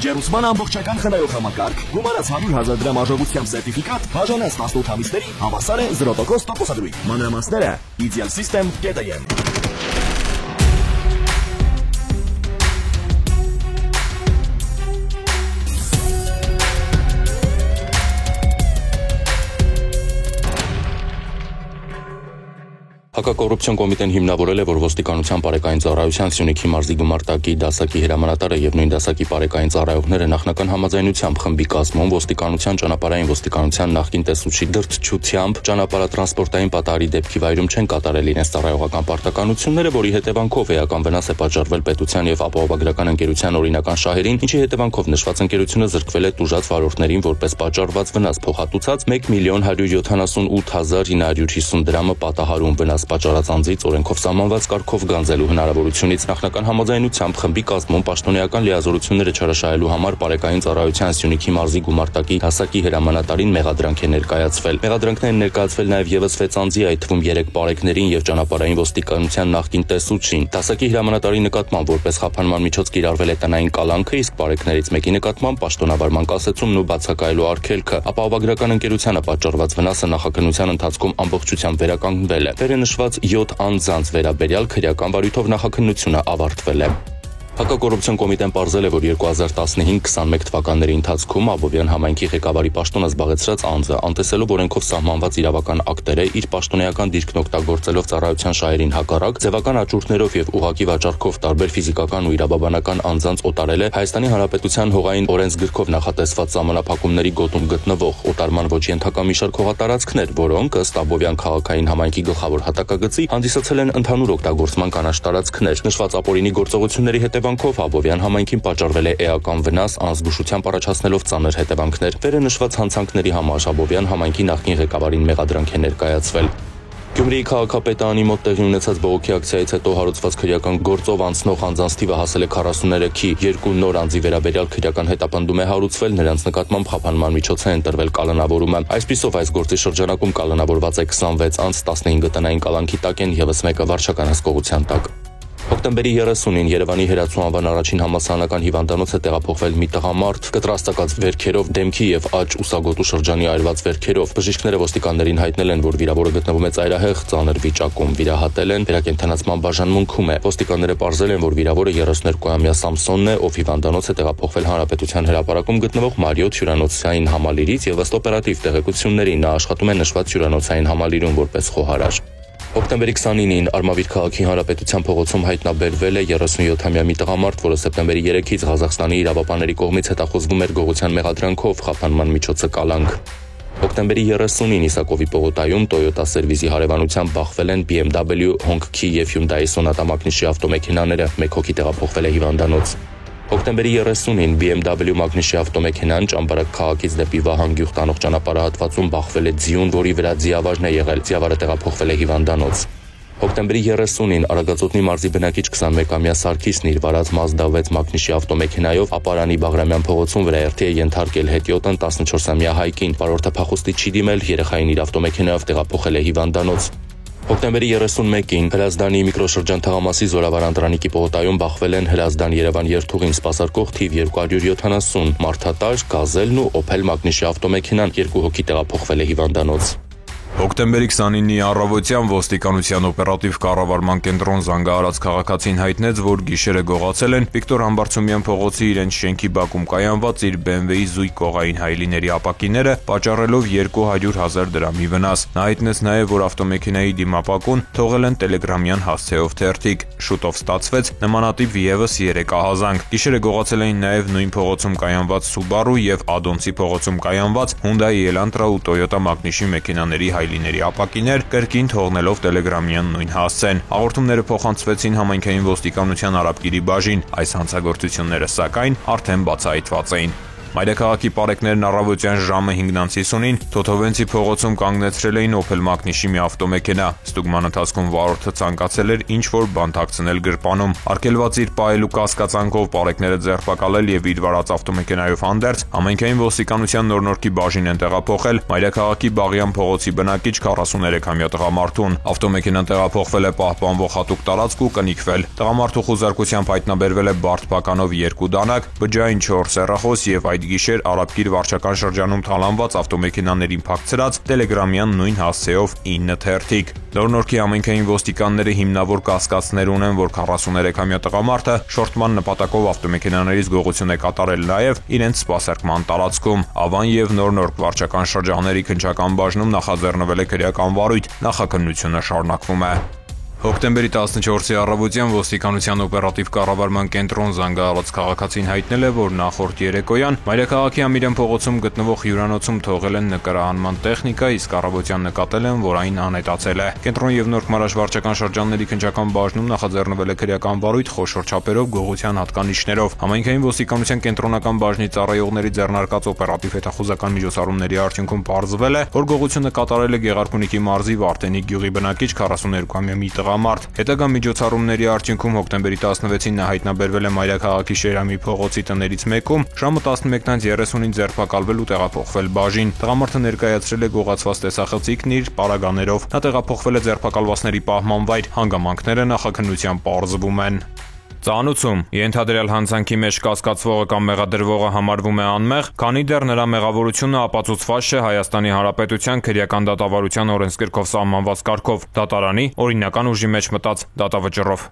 Ջերուսման ամբողջական խնայող համակարգ, գումարած 100,000 դրամ արժողությամբ սերտիֆիկատ, բաժանած 18 ամիսների, հավասար է 0% տոկոսադրույք։ Մանրամասները idealsystem.am։ Հակակոռուպցիոն կոմիտեն հիմնավորել է, որ ոստիկանության պարեկային ծառայության Սյունիքի մարզի գումարտակի դասակի հրամանատարը եւ նույն դասակի պարեկային ծառայողները նախնական համաձայնությամբ խմբի կազմում ոստիկանության ճանապարհային ոստիկանության նախկին տեսուչի դրդչությամբ ճանապարհատրանսպորտային պատահարի դեպքի վայրում չեն կատարել իրենց ծառայողական պարտականությունները, որի հետևանքով էական վնաս է պատճառվել պետության եւ ապահովագրական ընկերության օրինական շահերին, ինչի հետևանքով նշված ընկերությունը զրկվել է տուժած վարորդներին որպես պատճառված վնաս փոխհատուցած 1,178,950 դրամը պատահարում վնաս պատճառած անձից օրենքով սահմանված կարգով գանձելու հնարավորությունից նախնական համաձայնությամբ խմբի կազմում պաշտոնեական լիազորությունները չարաշահելու համար պարեկային ծառայության Սյունիքի մարզի գումարտակի դասակի հրամանատարին մեղադրանք է ներկայացվել։ Մեղադրանքներն ներկայացվել նաև եւս 6 անձի, այդ թվում 3 պարեկներին եւ ճանապարհային ոստիկանության նախկին տեսուչին։ Դասակի հրամանատարի նկատմամբ որպես խափանման միջոց կիրառվել է տնային կալանքը, իսկ պարեկներից մեկի նկատմամբ պաշտոնավարման կասեցումն ու բացակայելու արգելքը։ Ապահովագրական ընկերությանը պատճառված վնասը նախաքննության ընթացքում ամբողջությամբ վերականգնվել է։ Նշված 7 անձանց վերաբերյալ քրեական վարույթով նախաքննությունը ավարտվել է։ Հակակոռուպցիոն կոմիտեն պարզել է, որ 2015-21 թվականների ընթացքում Աբովյան համայնքի ղեկավարի պաշտոնը զբաղեցրած անձը, անտեսելով օրենքով սահմանված իրավական ակտերը, իր պաշտոնեական դիրքն օգտագործելով ծառայության շահերին հակառակ, ձևական աճուրդներով եւ ուղղակի վաճառքով տարբեր ֆիզիկական ու իրավաբանական անձանց օտարել է Հայաստանի Հանրապետության հողային օրենսգրքով նախատեսված սահմանափակումների գոտում գտնվող օտարման ոչ ենթակա մի շարք հողատարածքներ, որոնք ըստ Աբովյան քաղաքային համայնքի գլխավոր հատակագծի հանդիսացել են ընդհանուր օգտագործման կանաչ տարածքներ։ Նշված ապօրինի գործողությունների հետևանքով Աբովյան համայնքին պատճառվել է էական վնաս, անզգուշությամբ առաջացնելով ծանր հետևանքներ։ Վերը նշված հանցանքների համար Աբովյան համայնքի նախկին ղեկավարին մեղադրանք է ներկայացվել։ Գյումրիի քաղաքապետարանի մոտ տեղի ունեցած բողոքի ակցիայից հետո հարուցված քրեական գործով անցնող անձանց թիվը հասել է 43-ի, 2 նոր անձի վերաբերյալ քրեական հետապնդում է հարուցվել, նրանց նկատմամբ խափանման միջոց է ընտրվել կալանավորումը։ Այսպիսով այս գործի շրջանակում կալանավորված է 26 անձ, 15 տնային կալանքի տակ են, եւս մեկը վարչական հսկողության տակ։ Հոկտեմբերի 30-ին Երևանի Հերացու անվան առաջին համալսարանական հիվանդանոց է տեղափոխվել մի տղամարդ կտրաստակած վերքերով, դեմքի եւ աջ ուսագոտու շրջանի այրված վերքերով։ Բժիշկները ոստիկաններին հայտնել են, որ վիրավորը գտնվում է ծայրահեղ ծանր վիճակում, վիրահատել են, վերակենդանացման բաժանմունքում է։ Ոստիկանները պարզել են, որ վիրավորը 32-ամյա Սամսոնն է, ով հիվանդանոց է տեղափոխվել Հանրապետության հրապարակում գտնվող Մարիոթ հյուրանոցային համալիրից եւ ըստ օպերատիվ տեղեկությունների նա աշխատում է նշված հյուրանոցային համալիրում որպես խոհարար։ Հոկտեմբերի 29-ին Արմավիր քաղաքի Հանրապետության փողոցում հայտնաբերվել է 37-ամյա մի տղամարդ, որը սեպտեմբերի 3-ից Ղազախստանի իրավապանների կողմից հետախուզվում էր գողության մեղադրանքով, խափանման միջոցը կալանք։ Հոկտեմբերի 30-ին Իսակովի պողոտայում Toyota սերվիզի հարևանությամբ բախվել են BMW, Hongqi եւ Hyundai Sonata մակնիշի ավտոմեքենաները, 1 հոգի տեղափոխվել է հիվանդանոց։ Հոկտեմբերի 30-ին BMW մակնիշի ավտոմեքենան Ճամբարակ քաղաքից դեպի Վահան գյուղ տանող ճանապարհահատվածում բախվել է ձիուն, որի վրա ձիավարն է եղել, ձիավարը տեղափոխվել է հիվանդանոց։ Հոկտեմբերի 30-ին Արագածոտնի մարզի բնակիչ 21-ամյա Սարգիսն իր վարած Mazda 6 մակնիշի ավտոմեքենայով Ապարանի Բաղրամյան փողոցում վրաերթի է ենթարկել հետիոտն 14-ամյա Հայկին, վարորդը փախուստի չի դիմել, երեխային իր ավտոմեքենայով տեղափոխել է հիվանդանոց։ Հոկտեմբերի 31-ին Հրազդանի միկրոշրջան թղամասի Զորավար Անդրանիկի պողոտայում բախվել են Հրազդան-Երևան երթուղին սպասարկող թիվ 270, Մարդատար, Գազելն ու Օփել մակնիշի ավտոմեքենան, 2 հոգի տեղափոխվել է հիվանդանոց։ Հոկտեմբերի 29-ի առավոտյան ոստիկանության օպերատիվ կառավարման կենտրոն զանգահարած քաղաքացին հայտնեց, որ գիշերը գողացել են Վիկտոր Համբարձումյան փողոցի իրենց շենքի բակում կայանված իր BMW-ի զույգ կողային հայլիների ապակիները, պատճառելով 200,000 դրամի վնաս։ Նա հայտնեց նաև, որ ավտոմեքենայի դիմապակուն թողել են տելեգրամյան հասցեով թերթիկ։ Շուտով ստացվեց նմանատիպ եւս 3 ահազանգ։ Գիշերը գողացել էին նաև նույն փողոցում կայանված Subaru եւ Ադոնցի փողոցում կայանված Hyundai Elantra ու Toyota մակնիշի մեքենաների հայլիների ապակիներ, կրկին թողնելով տելեգրամյան նույն հասցեն։ Հաղորդումները փոխանցվեցին համայնքային ոստիկանության Արաբկիրի բաժին, այս հանցագործությունները սակայն արդեն բացահայտված էին։ Մայրաքաղաքի պարեկներն առավոտյան ժամը 5:50-ին Թոթովենցի փողոցում կանգնեցրել էին Opel Magnish-ի մի ավտոմեքենա։ Ստուգման ընթացքում վարորդը ցանկացել էր ինչ-որ բան թաքցնել գրպանում։ Արգելված իր պահելու կասկածանքով պարեկները ձերբակալել եւ իր վարած ավտոմեքենայով հանդերձ համայնքային ոստիկանության նորնորքի բաժին են տեղափոխել Մայրաքաղաքի Բաղյան փողոցի բնակիչ 43-ամյա տղամարդուն։ Ավտոմեքենան տեղափոխվել է պահպանվող հատուկ տարածք ու կնիկվել։ Տղամարդու խուզարկությամբ հայտնաբերվել է բարդ փականով 2 դանակ, բջջային 4 հեռախոս եւ այդ գիշեր Արաբկիր վարչական շրջանում թալանված ավտոմեքենաներին փակցրած տելեգրամյան նույն հասցեով 9 թերթիկ։ Նորնորքի համայնքային ոստիկանները հիմնավոր կասկածներ ունեն, որ 43-ամյա տղամարդը շորտման նպատակով ավտոմեքենաներից գողություն է կատարել նաեւ իրենց սպասարկման տարածքում։ Ավան եւ Նորնորք վարչական շրջանների քննչական բաժնում նախաձեռնվել է քրեական վարույթ, նախաքննությունը շարունակվում է։ Հոկտեմբերի 14-ի առավոտյան ոստիկանության օպերատիվ կառավարման կենտրոն զանգահարած քաղաքացին հայտնել է, որ նախորդ երեկոյան Մայրաքաղաքի Ամիրյան փողոցում գտնվող հյուրանոցում թողել են նկարահանման տեխնիկա, իսկ առավոտյան նկատել են, որ այն անհետացել է։ Կենտրոն եւ Նորք Մարաշ վարչական շրջանների քննչական բաժնում նախաձեռնվել է քրեական վարույթ խոշոր չափերով գողության հատկանիշներով։ Համայնքային ոստիկանության կենտրոնական բաժնի ծառայողների ձեռնարկած օպերատիվ հետախուզական միջոցառումների արդյունքում պարզվել է, որ գողությունը կատարել է Գեղարքունիքի մարզի Վարդենիկ գյուղի բնակիչ 42-ամյա մի տղամարդ։ Հետագա միջոցառումների արդյունքում հոկտեմբերի 16-ին նա հայտնաբերվել է Մայրաքաղաքի Շերամի փողոցի տներից մեկում, ժամը 11:30-ին ձերբակալվել ու տեղափոխվել բաժին։ Տղամարդը ներկայացրել է գողացված տեսախցիկն իր պարագաներով։ Նա տեղափոխվել է ձերբակալվածների պահման վայր, հանգամանքները նախաքննության պարզվում են։ Ծանուցում ենթադրյալ հանցանքի մեջ կասկածվողը կամ մեղադրվողը համարվում է անմեղ, քանի դեռ նրա մեղավորությունը ապացուցված չէ Հայաստանի Հանրապետության քրեական դատավարության օրենսգրքով սահմանված կարգով, դատարանի օրինական ուժի մեջ մտած դատավճռով։